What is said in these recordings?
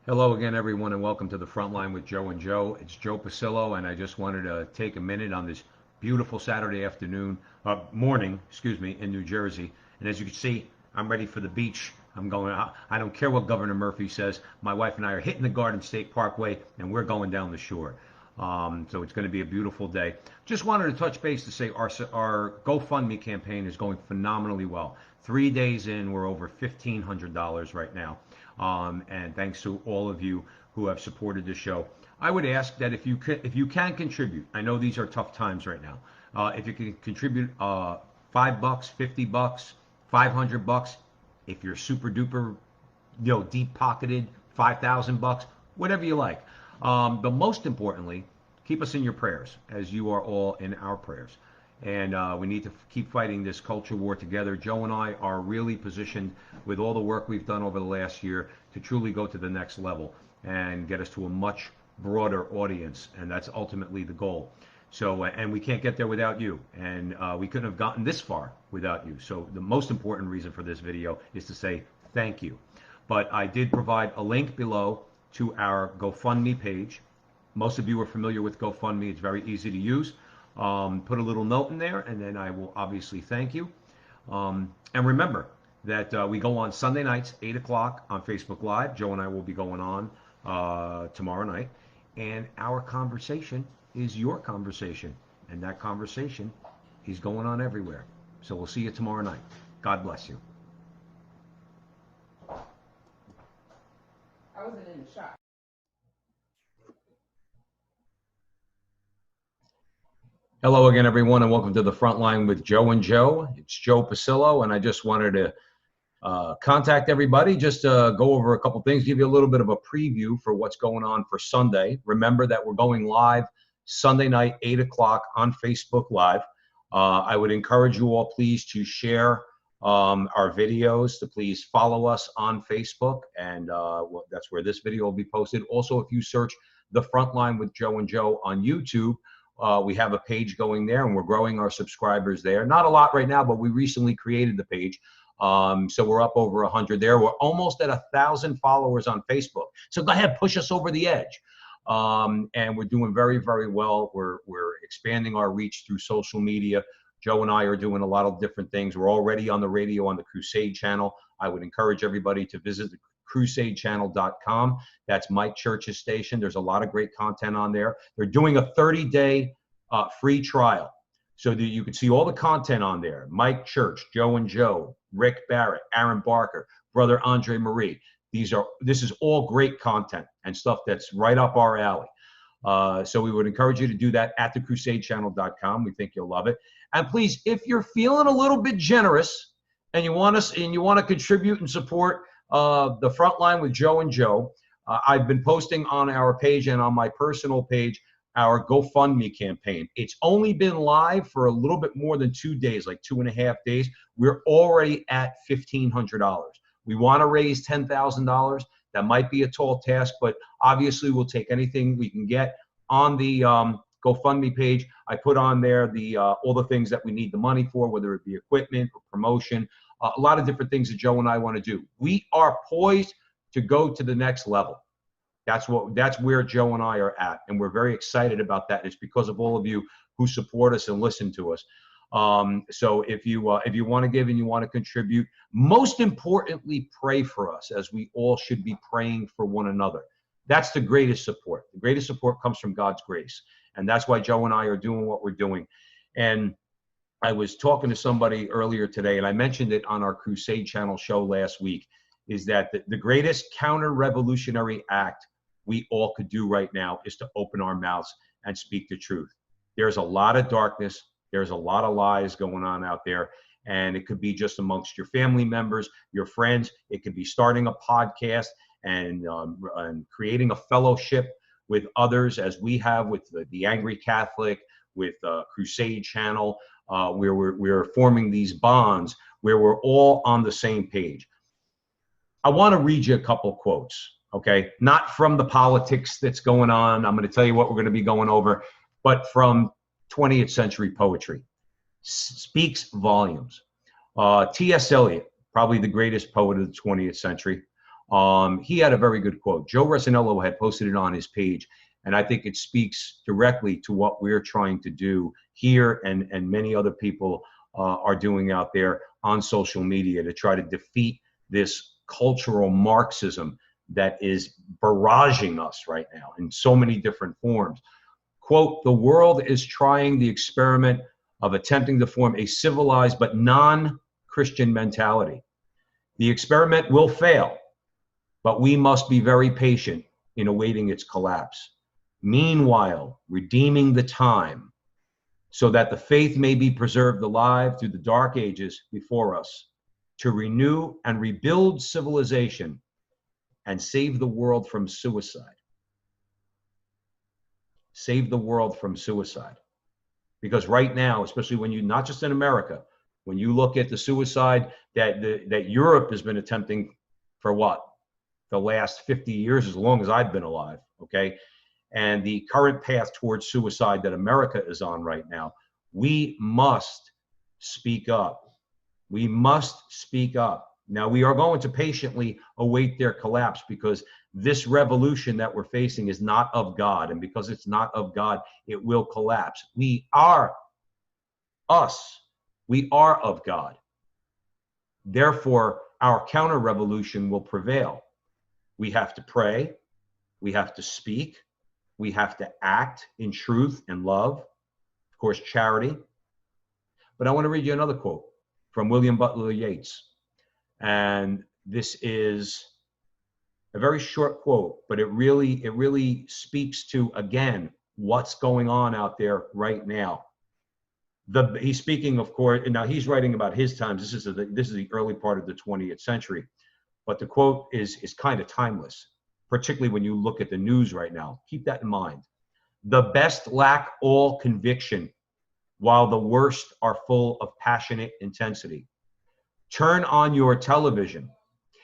Hello again, everyone, and welcome to the Frontline with Joe and Joe. It's Joe Pasillo, and I just wanted to take a minute on this beautiful Saturday morning, in New Jersey. And as you can see, I'm ready for the beach. I'm going. I don't care what Governor Murphy says. My wife and I are hitting the Garden State Parkway, and we're going down the shore. So it's going to be a beautiful day. Just wanted to touch base to say our GoFundMe campaign is going phenomenally well. 3 days in, we're over $1,500 right now. And thanks to all of you who have supported the show. I would ask that if you can contribute, I know these are tough times right now. If you can contribute $5, $50, $500, if you're super duper, deep pocketed, $5,000, whatever you like. But most importantly, keep us in your prayers, as you are all in our prayers. And we need to keep fighting this culture war together. Joe and I are really positioned with all the work we've done over the last year to truly go to the next level and get us to a much broader audience. And that's ultimately the goal. So, and we can't get there without you. And we couldn't have gotten this far without you. So the most important reason for this video is to say thank you. But I did provide a link below to our GoFundMe page. Most of you are familiar with GoFundMe. It's very easy to use. Put a little note in there, and then I will obviously thank you. And remember that we go on Sunday nights, 8 o'clock on Facebook Live. Joe and I will be going on tomorrow night. And our conversation is your conversation. And that conversation is going on everywhere. So we'll see you tomorrow night. God bless you. I wasn't in the shop. Hello again, everyone, and welcome to the Frontline with Joe and Joe. It's Joe Pasillo, and I just wanted to contact everybody, just go over a couple things, give you a little bit of a preview for what's going on for Sunday. Remember that we're going live Sunday night, 8 o'clock on Facebook Live. I would encourage you all, please, to share our videos, to please follow us on Facebook, and that's where this video will be posted. Also, if you search the Frontline with Joe and Joe on YouTube, we have a page going there, and we're growing our subscribers there. Not a lot right now, but we recently created the page. So we're up over 100 there. We're almost at 1,000 followers on Facebook. So go ahead, push us over the edge. And we're doing very, very well. We're expanding our reach through social media. Joe and I are doing a lot of different things. We're already on the radio on the Crusade channel. I would encourage everybody to visit the crusadechannel.com. That's Mike Church's station. There's a lot of great content on there. They're doing a 30-day free trial so that you can see all the content on there. Mike Church, Joe and Joe, Rick Barrett, Aaron Barker, Brother Andre Marie. This is all great content and stuff that's right up our alley. So we would encourage you to do that at thecrusadechannel.com. We think you'll love it. And please, if you're feeling a little bit generous and you want to contribute and support the Frontline with Joe and Joe, I've been posting on our page and on my personal page our GoFundMe campaign. It's only been live for a little bit more than 2 days, like 2.5 days. We're already at $1,500. We want to raise $10,000. That might be a tall task, but obviously we'll take anything we can get. On the GoFundMe page, I put on there all the things that we need the money for, whether it be equipment or promotion, a lot of different things that Joe and I want to do. We are poised to go to the next level. That's where Joe and I are at, and we're very excited about that. It's because of all of you who support us and listen to us. So if you want to give and you want to contribute, most importantly, pray for us, as we all should be praying for one another. That's the greatest support. The greatest support comes from God's grace, and that's why Joe and I are doing what we're doing. And I was talking to somebody earlier today, and I mentioned it on our Crusade Channel show last week, is that the greatest counter-revolutionary act we all could do right now is to open our mouths and speak the truth. There's a lot of darkness. There's a lot of lies going on out there, and it could be just amongst your family members, your friends. It could be starting a podcast and creating a fellowship with others, as we have with the Angry Catholic, with Crusade Channel, where we're forming these bonds where we're all on the same page. I want to read you a couple quotes, okay? Not from the politics that's going on. I'm going to tell you what we're going to be going over, but from 20th century poetry. Speaks volumes. T.S. Eliot, probably the greatest poet of the 20th century. He had a very good quote. Joe Resinello had posted it on his page, and I think it speaks directly to what we're trying to do here, and many other people are doing out there on social media to try to defeat this cultural Marxism that is barraging us right now in so many different forms. Quote, the world is trying the experiment of attempting to form a civilized but non-Christian mentality. The experiment will fail, but we must be very patient in awaiting its collapse. Meanwhile, redeeming the time so that the faith may be preserved alive through the dark ages before us, to renew and rebuild civilization and save the world from suicide. Save the world from suicide. Because right now, especially when you, not just in America, when you look at the suicide that Europe has been attempting for what? The last 50 years, as long as I've been alive, okay? And the current path towards suicide that America is on right now, we must speak up. We must speak up. Now, we are going to patiently await their collapse, because this revolution that we're facing is not of God. And because it's not of God, it will collapse. We are us. We are of God. Therefore, our counter-revolution will prevail. We have to pray. We have to speak. We have to act in truth and love. Of course, charity. But I want to read you another quote from William Butler Yeats. And this is a very short quote, but it really speaks to, again, what's going on out there right now. He's speaking, of course, and now he's writing about his times. This is the early part of the 20th century. But the quote is kind of timeless, particularly when you look at the news right now. Keep that in mind. The best lack all conviction, while the worst are full of passionate intensity. Turn on your television,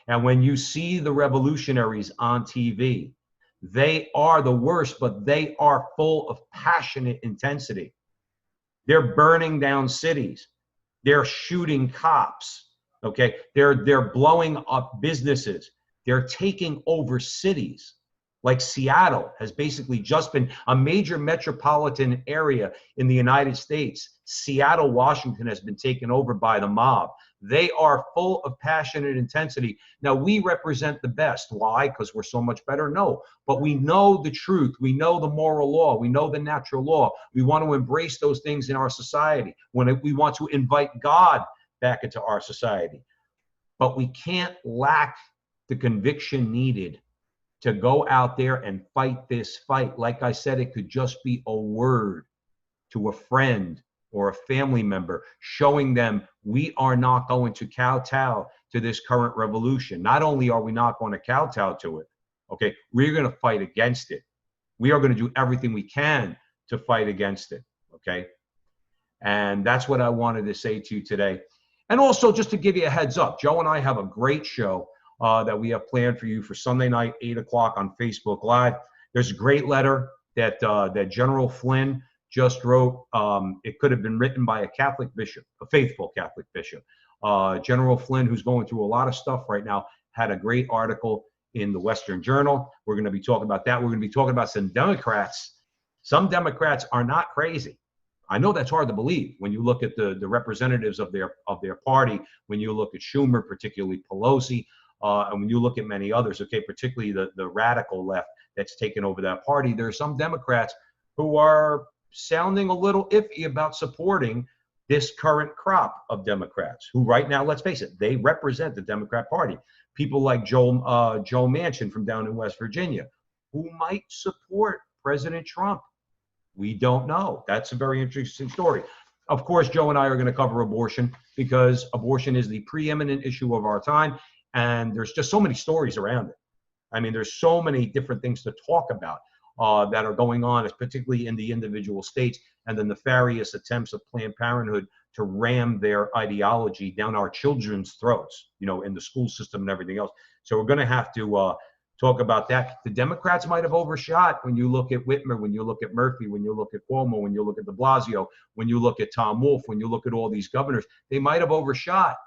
and when you see the revolutionaries on TV, they are the worst, but they are full of passionate intensity. They're burning down cities. They're shooting cops. Okay, they're blowing up businesses. They're taking over cities. Like Seattle has basically just been a major metropolitan area in the United States. Seattle, Washington has been taken over by the mob. They are full of passionate intensity. Now, we represent the best. Why? Because we're so much better? No. But we know the truth. We know the moral law. We know the natural law. We want to embrace those things in our society. We want to invite God back into our society. But we can't lack the conviction needed to go out there and fight this fight. Like I said, it could just be a word to a friend or a family member, showing them we are not going to kowtow to this current revolution. Not only are we not going to kowtow to it, okay, we're going to fight against it. We are going to do everything we can to fight against it, okay? And that's what I wanted to say to you today. And also, just to give you a heads up, Joe and I have a great show that we have planned for you for Sunday night, 8 o'clock on Facebook Live. There's a great letter that General Flynn just wrote. It could have been written by a Catholic bishop, a faithful Catholic bishop. General Flynn, who's going through a lot of stuff right now, had a great article in the Western Journal. We're going to be talking about that. We're going to be talking about some Democrats. Some Democrats are not crazy. I know that's hard to believe when you look at the representatives of their party, when you look at Schumer, particularly Pelosi, and when you look at many others, okay, particularly the radical left that's taken over that party. There are some Democrats who are sounding a little iffy about supporting this current crop of Democrats who right now, let's face it, they represent the Democrat Party. People like Joe Manchin from down in West Virginia, who might support President Trump. We don't know. That's a very interesting story. Of course, Joe and I are going to cover abortion because abortion is the preeminent issue of our time. And there's just so many stories around it. I mean, there's so many different things to talk about that are going on, particularly in the individual states, and the nefarious attempts of Planned Parenthood to ram their ideology down our children's throats, you know, in the school system and everything else. So we're going to have to talk about that. The Democrats might have overshot when you look at Whitmer, when you look at Murphy, when you look at Cuomo, when you look at de Blasio, when you look at Tom Wolf, when you look at all these governors. They might have overshot.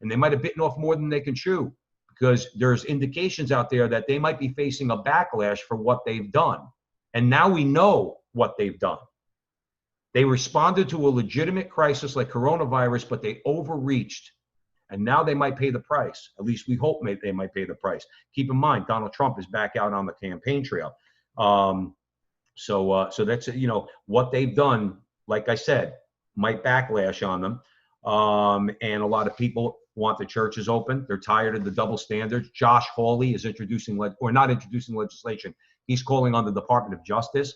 And they might have bitten off more than they can chew, because there's indications out there that they might be facing a backlash for what they've done. And now we know what they've done. They responded to a legitimate crisis like coronavirus, but they overreached. And now they might pay the price. At least we hope they might pay the price. Keep in mind, Donald Trump is back out on the campaign trail. So that's, what they've done, like I said, might backlash on them. And a lot of people want the churches open. They're tired of the double standards. Josh Hawley is not introducing legislation. He's calling on the Department of Justice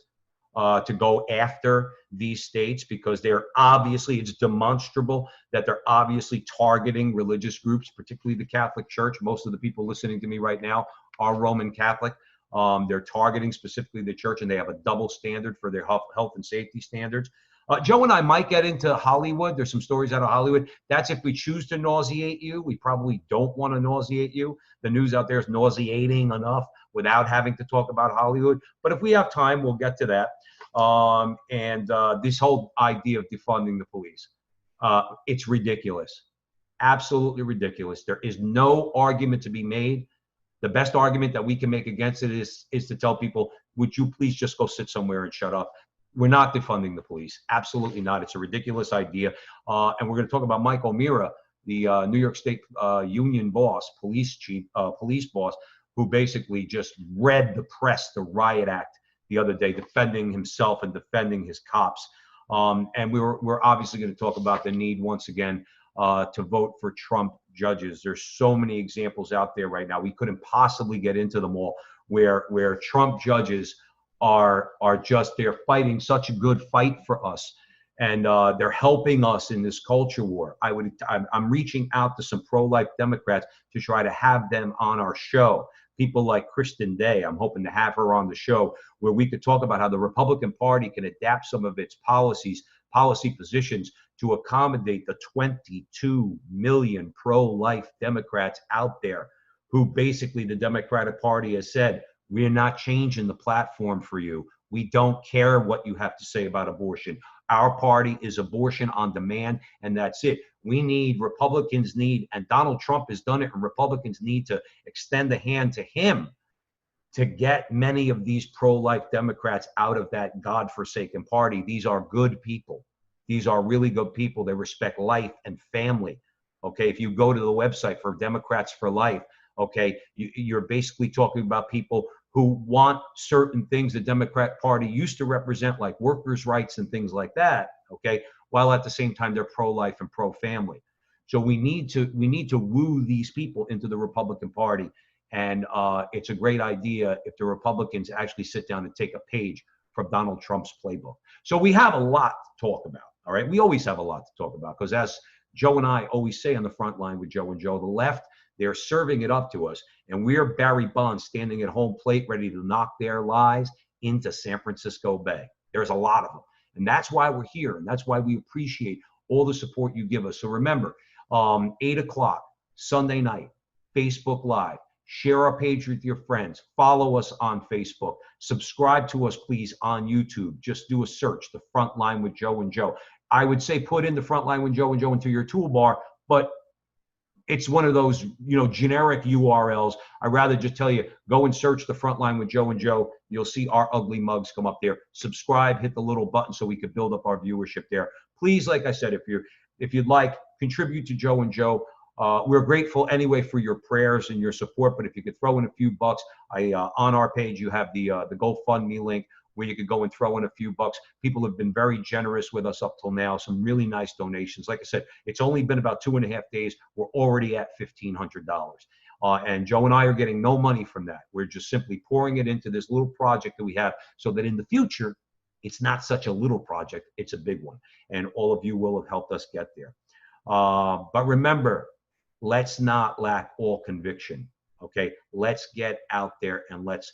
to go after these states, because it's demonstrable that they're obviously targeting religious groups, particularly the Catholic Church. Most of the people listening to me right now are Roman Catholic. They're targeting specifically the church, and they have a double standard for their health and safety standards. Joe and I might get into Hollywood. There's some stories out of Hollywood. That's if we choose to nauseate you. We probably don't want to nauseate you. The news out there is nauseating enough without having to talk about Hollywood. But if we have time, we'll get to that. This whole idea of defunding the police, it's ridiculous. Absolutely ridiculous. There is no argument to be made. The best argument that we can make against it is to tell people, would you please just go sit somewhere and shut up? We're not defunding the police. Absolutely not. It's a ridiculous idea. And we're going to talk about Mike O'Meara, the New York State union boss, police boss, who basically just read the press, the riot act the other day, defending himself and defending his cops. And we're obviously going to talk about the need once again to vote for Trump judges. There's so many examples out there right now. We couldn't possibly get into them all, where Trump judges are they're fighting such a good fight for us, and they're helping us in this culture war. I'm reaching out to some pro-life Democrats to try to have them on our show. People like Kristen Day, I'm hoping to have her on the show, where we could talk about how the Republican Party can adapt some of its policy positions to accommodate the 22 million pro-life Democrats out there, who basically the Democratic Party has said, we're not changing the platform for you. We don't care what you have to say about abortion. Our party is abortion on demand, and that's it. Republicans need, and Donald Trump has done it, and Republicans need to extend a hand to him to get many of these pro-life Democrats out of that godforsaken party. These are good people. These are really good people. They respect life and family. Okay, if you go to the website for Democrats for Life, okay, you're basically talking about people who want certain things the Democrat Party used to represent, like workers' rights and things like that, okay, while at the same time they're pro-life and pro-family. So we need to woo these people into the Republican Party, and it's a great idea if the Republicans actually sit down and take a page from Donald Trump's playbook. So we have a lot to talk about, all right? We always have a lot to talk about, because as Joe and I always say on the front line with Joe and Joe, the left, they're serving it up to us, and we're Barry Bonds standing at home plate ready to knock their lies into San Francisco Bay. There's a lot of them, and that's why we're here, and that's why we appreciate all the support you give us. So remember, 8 o'clock Sunday night, Facebook Live. Share our page with your friends. Follow us on Facebook. Subscribe to us, please, on YouTube. Just do a search, The Frontline with Joe and Joe. I would say put in The Frontline with Joe and Joe into your toolbar, but it's one of those, generic URLs. I'd rather just tell you, go and search The Frontline with Joe and Joe. You'll see our ugly mugs come up there. Subscribe, hit the little button so we could build up our viewership there. Please, like I said, if you'd like, contribute to Joe and Joe. We're grateful anyway for your prayers and your support, but if you could throw in a few bucks, on our page you have the GoFundMe link, where you could go and throw in a few bucks. People have been very generous with us up till now. Some really nice donations. Like I said, it's only been about 2.5 days. We're already at $1,500. And Joe and I are getting no money from that. We're just simply pouring it into this little project that we have, so that in the future, it's not such a little project, it's a big one. And all of you will have helped us get there. But remember, let's not lack all conviction. Okay, let's get out there and let's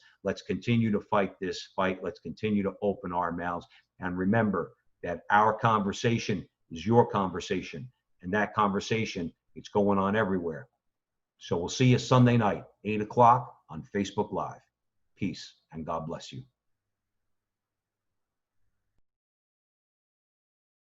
continue to fight this fight. Let's continue to open our mouths. And remember that our conversation is your conversation. And that conversation, it's going on everywhere. So we'll see you Sunday night, 8 o'clock on Facebook Live. Peace and God bless you.